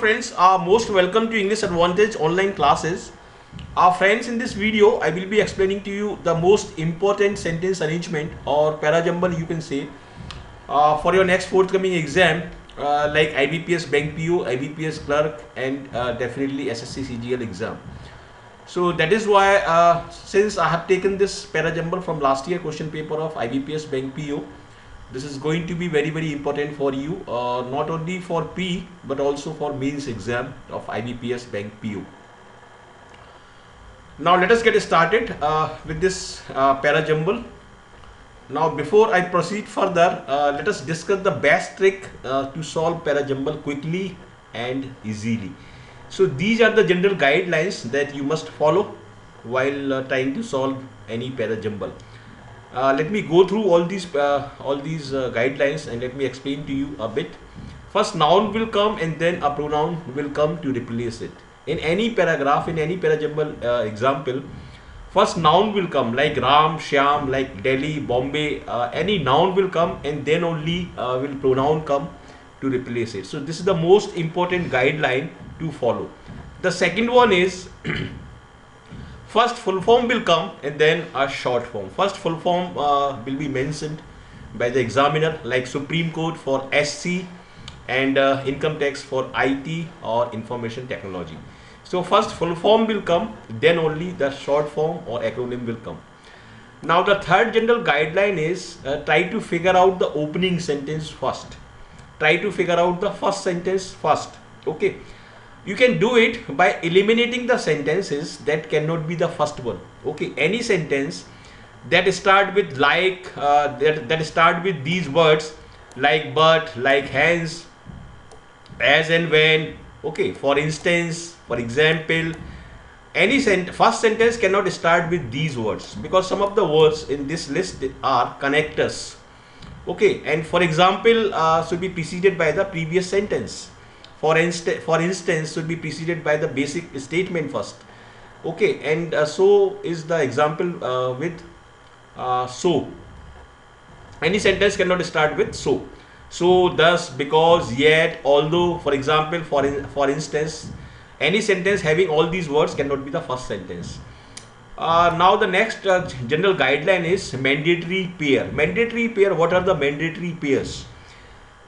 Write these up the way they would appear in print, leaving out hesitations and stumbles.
friends, are most welcome to English Advantage online classes. Friends, in this video I will be explaining to you the most important sentence arrangement or parajumble you can say for your next forthcoming exam like IBPS Bank PO, IBPS Clerk and definitely SSC CGL exam. So that is why since I have taken this parajumble from last year question paper of IBPS Bank PO, this is going to be very important for you, not only for P but also for mains exam of IBPS Bank PO. Now let us get started with this parajumble. Now before I proceed further, let us discuss the best trick to solve parajumble quickly and easily. So these are the general guidelines that you must follow while trying to solve any parajumble. Let me go through all these guidelines and let me explain to you a bit. First, noun will come and then a pronoun will come to replace it. In any paragraph, in any parajumble example, first noun will come like Ram, Shyam, like Delhi, Bombay. Any noun will come and then only will pronoun come to replace it. So this is the most important guideline to follow. The second one is first full form will come and then a short form. First full form will be mentioned by the examiner like Supreme Court for SC and income tax for IT or information technology. So first full form will come, then only the short form or acronym will come. Now the third general guideline is try to figure out the opening sentence first. Try to figure out the first sentence first. Okay. You can do it by eliminating the sentences that cannot be the first one. Okay, any sentence that start with like, that start with these words like but, like hence, as and when. Okay, for instance, for example, any first sentence cannot start with these words because some of the words in this list are connectors. Okay, and for example, should be preceded by the previous sentence. For instance, should be preceded by the basic statement first. Okay, and so is the example with so. Any sentence cannot start with so. So, thus, because, yet, although. For example, for instance, any sentence having all these words cannot be the first sentence. Now the next general guideline is mandatory pair. Mandatory pair. What are the mandatory pairs?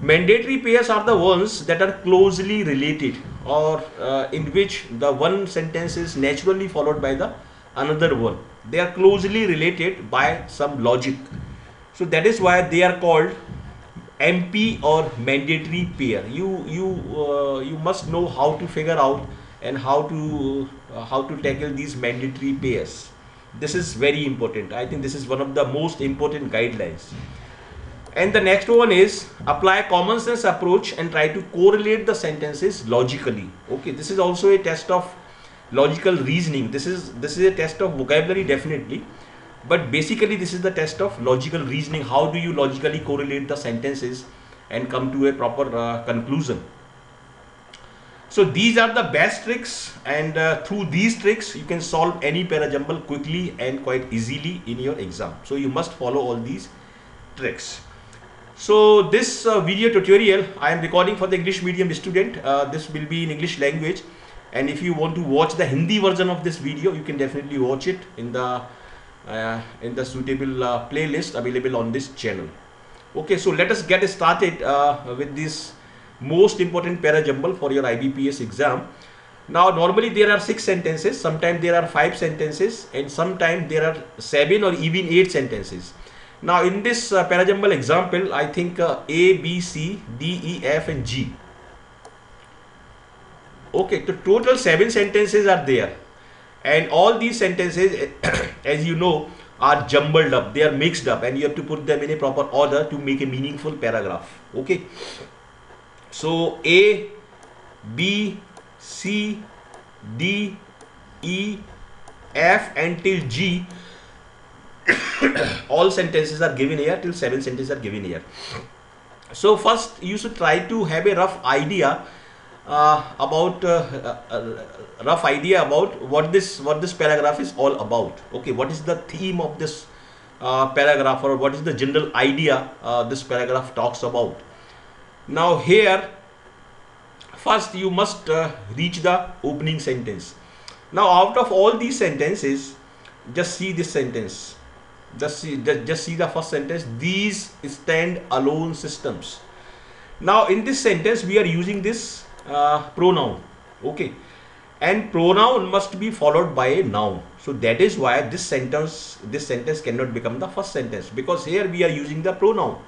Mandatory pairs are the ones that are closely related or in which the one sentence is naturally followed by the another one. They are closely related by some logic. So that is why they are called MP or mandatory pair. You must know how to figure out and how to tackle these mandatory pairs. This is very important. I think this is one of the most important guidelines. And the next one is apply common sense approach and try to correlate the sentences logically. Okay, this is also a test of logical reasoning. This is a test of vocabulary definitely, but basically this is the test of logical reasoning. How do you logically correlate the sentences and come to a proper conclusion? So these are the best tricks, and through these tricks you can solve any parajumble quickly and quite easily in your exam. So you must follow all these tricks. So this video tutorial I am recording for the English medium student. This will be in English language, and if you want to watch the Hindi version of this video, you can definitely watch it in the suitable playlist available on this channel. Okay, so let us get started with this most important parajumble for your IBPS exam. Now normally there are 6 sentences, sometimes there are 5 sentences, and sometimes there are 7 or even 8 sentences. Now in this parajumble example, I think A, B, C, D, E, F and G. Okay, the total 7 sentences are there, and all these sentences as you know are jumbled up, they are mixed up, and you have to put them in a proper order to make a meaningful paragraph. Okay, so A, B, C, D, E, F and till G, all sentences are given here, till 7 sentences are given here. So first you should try to have a rough idea about what this paragraph is all about. Okay, what is the theme of this paragraph, or what is the general idea this paragraph talks about. Now here first you must reach the opening sentence. Now out of all these sentences, just see this sentence. Just see the first sentence. These stand alone systems. Now in this sentence we are using this pronoun. Okay, and pronoun must be followed by a noun. So that is why this sentence cannot become the first sentence, because here we are using the pronoun.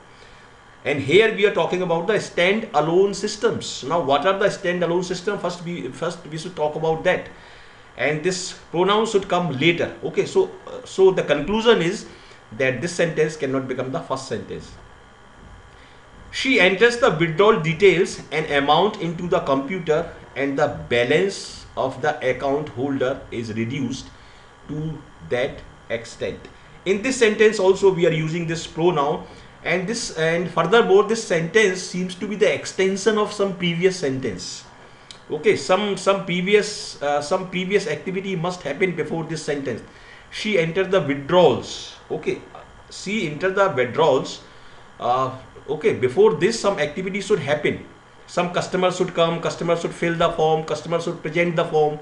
And here we are talking about the stand-alone systems. Now, what are the stand-alone systems? First we should talk about that, and this pronoun should come later. Okay, so the conclusion is that this sentence cannot become the first sentence. She enters the withdrawal details and amount into the computer, and the balance of the account holder is reduced to that extent. In this sentence also we are using this pronoun. And furthermore, this sentence seems to be the extension of some previous sentence. Okay, some previous activity must happen before this sentence. She entered the withdrawals. Okay, she entered the withdrawals. Okay, before this some activity should happen. Some customer should come, customer should fill the form, customer should present the form.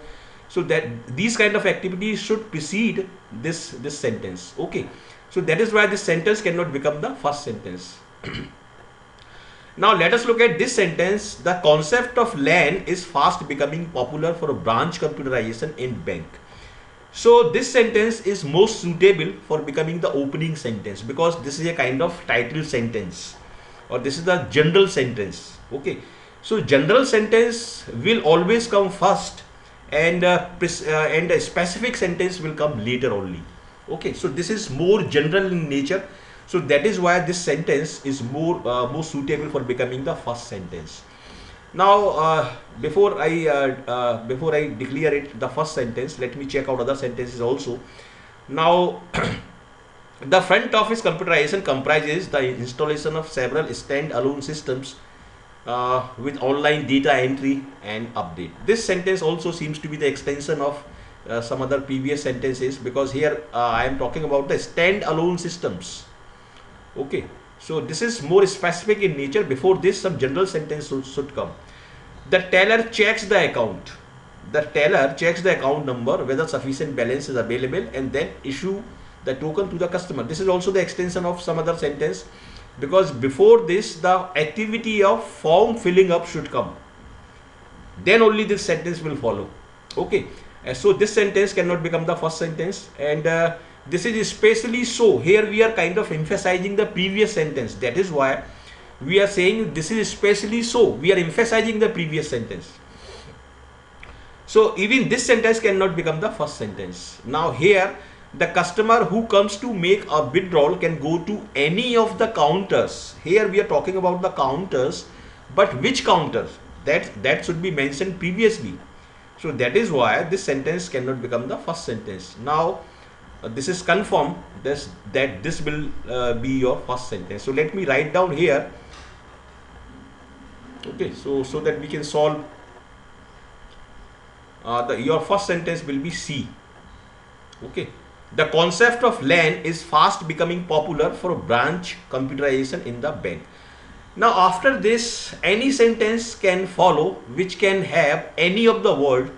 So that these kind of activities should precede this sentence. Okay. So that is why this sentence cannot become the first sentence. Now let us look at this sentence. The concept of LAN is fast becoming popular for branch computerization in bank. So this sentence is most suitable for becoming the opening sentence, because this is a kind of title sentence, or this is the general sentence. Okay. So general sentence will always come first, and a specific sentence will come later only. Okay, so this is more general in nature, so that is why this sentence is more suitable for becoming the first sentence. Now before I declare it the first sentence, let me check out other sentences also. Now the front office computerization comprises the installation of several stand-alone systems with online data entry and update. This sentence also seems to be the extension of some other previous sentences, because here I am talking about the stand-alone systems. Okay, so this is more specific in nature. Before this some general sentence should come. The teller checks the account. The teller checks the account number, whether sufficient balance is available, and then issue the token to the customer. This is also the extension of some other sentence, because before this the activity of form filling up should come. Then only this sentence will follow. Okay. So this sentence cannot become the first sentence, and this is especially so. Here we are kind of emphasizing the previous sentence. That is why we are saying this is especially so. We are emphasizing the previous sentence. So even this sentence cannot become the first sentence. Now here the customer who comes to make a withdrawal can go to any of the counters. Here we are talking about the counters, but which counters? That should be mentioned previously. So that is why this sentence cannot become the first sentence. Now this is confirmed that this will be your first sentence. So let me write down here. Okay, so that we can solve. Your first sentence will be C. Okay, the concept of LAN is fast becoming popular for branch computerization in the bank. Now after this any sentence can follow which can have any of the word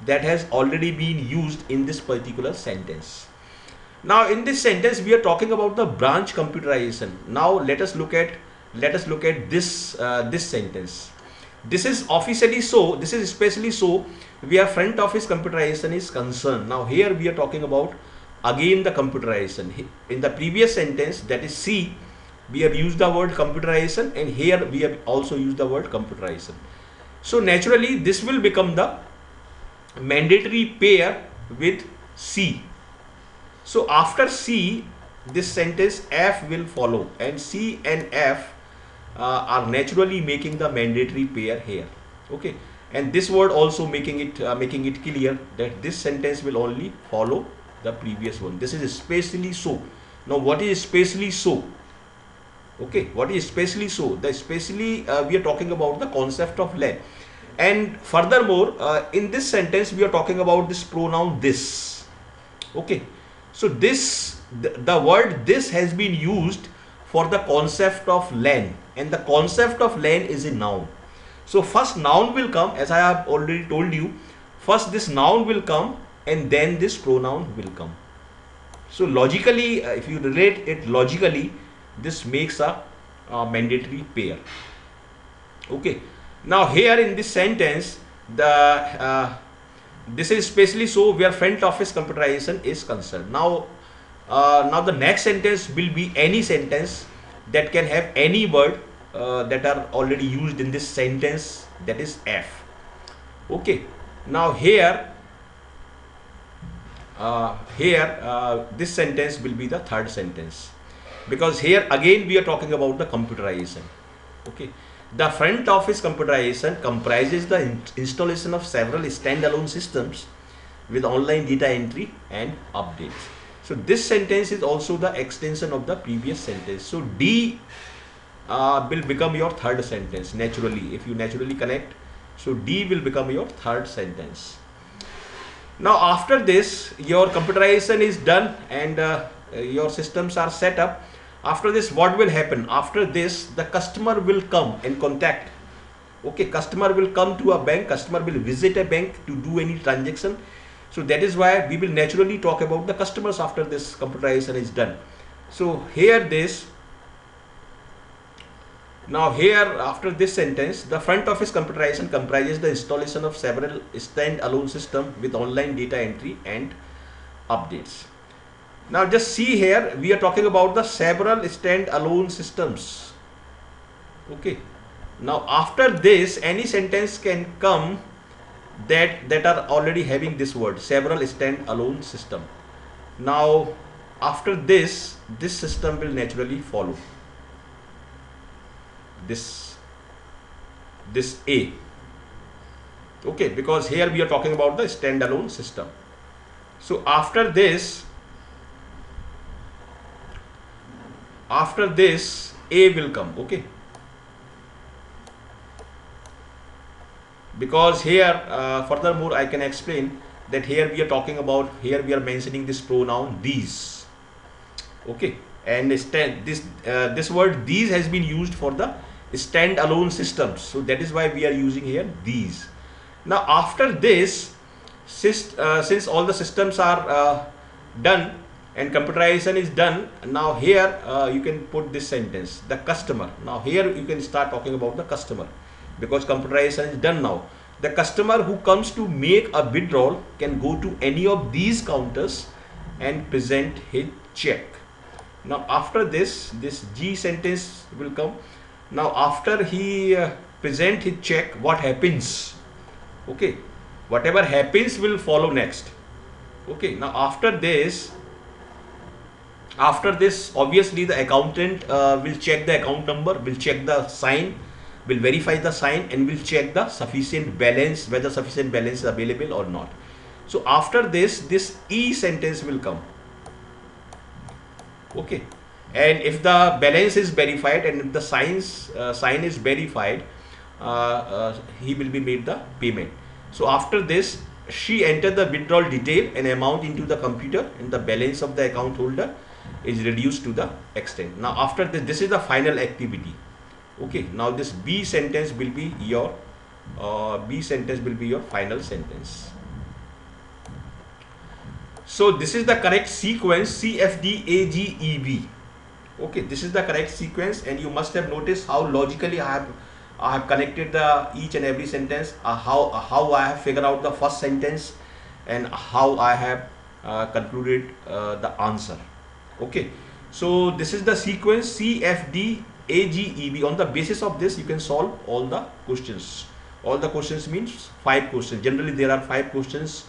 that has already been used in this particular sentence. Now in this sentence we are talking about the branch computerization. Now let us look at this this sentence. This is officially so, this is especially so where front office computerization is concerned. Now here we are talking about again the computerization. In the previous sentence, that is C, we have used the word computerization, and here we have also used the word computerization. So naturally this will become the mandatory pair with C. So after C, this sentence F will follow, and C and F are naturally making the mandatory pair here. Okay, and this word also making it clear that this sentence will only follow the previous one. This is especially so. Now what is especially so? Okay, what is especially so? The especially we are talking about the concept of LAN, and furthermore in this sentence we are talking about this pronoun this. Okay, so this the word this has been used for the concept of LAN, and the concept of LAN is a noun. So first noun will come, as I have already told you. First this noun will come and then this pronoun will come. So logically, if you relate it logically, this makes a mandatory pair. Okay. Now here in this sentence, this is especially so where front office computerization is concerned. Now the next sentence will be any sentence that can have any word that are already used in this sentence, that is F. Okay. Now here this sentence will be the third sentence, because here again we are talking about the computerization. Okay. The front office computerization comprises the installation of several standalone systems with online data entry and updates. So this sentence is also the extension of the previous sentence. So D will become your third sentence naturally, if you naturally connect. So D will become your third sentence. Now after this, your computerization is done and your systems are set up. After this, what will happen? After this, the customer will come and contact. Okay, customer will come to a bank, customer will visit a bank to do any transaction. So that is why we will naturally talk about the customers after this computerization is done. So here this, now here after this sentence, the front office computerization comprises the installation of several stand-alone systems with online data entry and updates. Now just see here, we are talking about the several stand-alone systems. Okay. Now after this, any sentence can come that are already having this word, several stand-alone system. Now after this system will naturally follow. This A. Okay, because here we are talking about the stand-alone system. So after this A will come. Okay, because here furthermore I can explain that here we are talking about, here we are mentioning this pronoun these. Okay, and this word these has been used for the stand-alone systems, so that is why we are using here these. Now after this, since all the systems are done and computerization is done, now here you can put this sentence, the customer. Now here you can start talking about the customer, because computerization is done now. The customer who comes to make a withdrawal can go to any of these counters and present his check. Now after this G sentence will come. Now after he present his check, what happens? Okay, whatever happens will follow next. Okay, now after this obviously the accountant will check the account number, will check the sign, will verify the sign, and will check the sufficient balance, whether sufficient balance is available or not. So after this E sentence will come. Okay, and if the balance is verified and if the sign is verified, he will be made the payment. So after this, she entered the withdrawal detail and amount into the computer, and the balance of the account holder is reduced to the extent. Now after this is the final activity. Okay, now this B sentence will be your final sentence. So this is the correct sequence, C, F, D, A, G, E, B. Okay, this is the correct sequence, and you must have noticed how logically I have connected each and every sentence, how I have figured out the first sentence, and how I have concluded the answer. Okay, so this is the sequence C, F, D, A, G, E, B. On the basis of this, you can solve all the questions. All the questions means 5 questions. Generally, there are 5 questions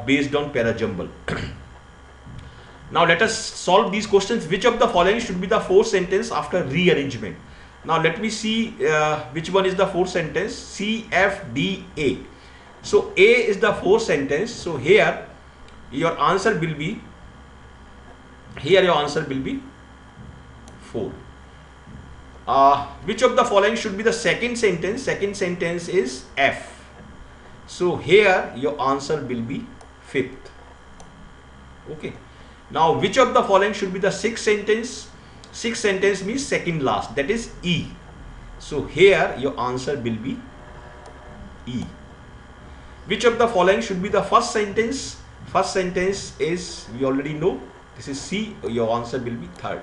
based on PARAJUMBLE. Now let us solve these questions. Which of the following should be the fourth sentence after rearrangement? Now let me see which one is the fourth sentence. C, F, D, A. So A is the fourth sentence. So here your answer will be 4. Which of the following should be the second sentence? Second sentence is F. So here your answer will be 5th. Okay. Now which of the following should be the sixth sentence? Sixth sentence means second last, that is E. So here your answer will be E. Which of the following should be the first sentence? First sentence is, we already know, this is C. Your answer will be third.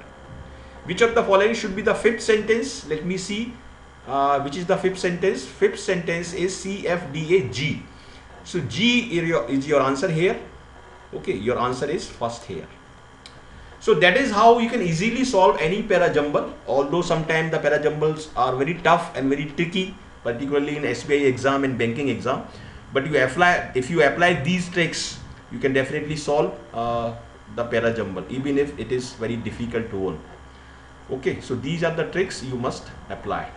Which of the following should be the fifth sentence? Let me see. Which is the fifth sentence? Fifth sentence is C, F, D, A, G. So G is your answer here. Okay, your answer is first here. So that is how you can easily solve any para-jumble. Although sometimes the para-jumbles are very tough and very tricky, particularly in SBI exam and banking exam. But if you apply these tricks, you can definitely solve the para-jumble, even if it is very difficult to one. Okay, so these are the tricks you must apply.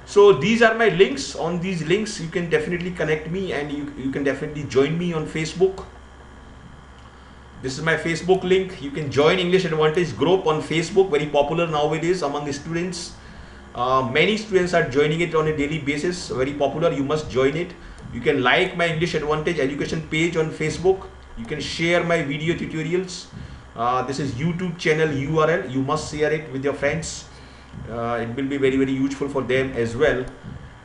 So these are my links. On these links you can definitely connect me, and you can definitely join me on Facebook. This is my Facebook link. You can join English Advantage group on Facebook, very popular nowadays among the students. Many students are joining it on a daily basis, very popular. You must join it. You can like my English Advantage education page on Facebook. You can share my video tutorials. This is YouTube channel URL. You must share it with your friends. It will be very, very useful for them as well.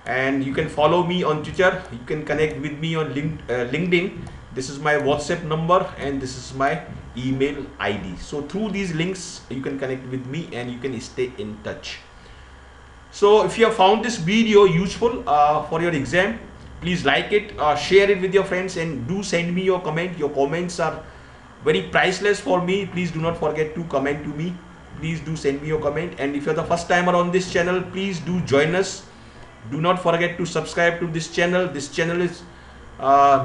And you can follow me on Twitter. You can connect with me on LinkedIn. This is my WhatsApp number and this is my email ID. So through these links you can connect with me and you can stay in touch. So if you have found this video useful for your exam, please like it, share it with your friends, and do send me your comment. Your comments are very priceless for me. Please do not forget to comment to me. Please do send me your comment. And if you're the first timer on this channel, please do join us. Do not forget to subscribe to this channel. This channel is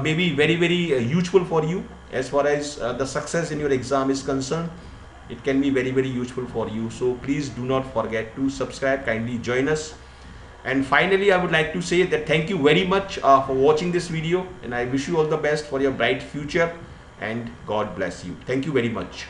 maybe very, very useful for you as far as the success in your exam is concerned. It can be very, very useful for you. So please do not forget to subscribe. Kindly join us. And finally, I would like to say that thank you very much for watching this video, and I wish you all the best for your bright future, and God bless you. Thank you very much.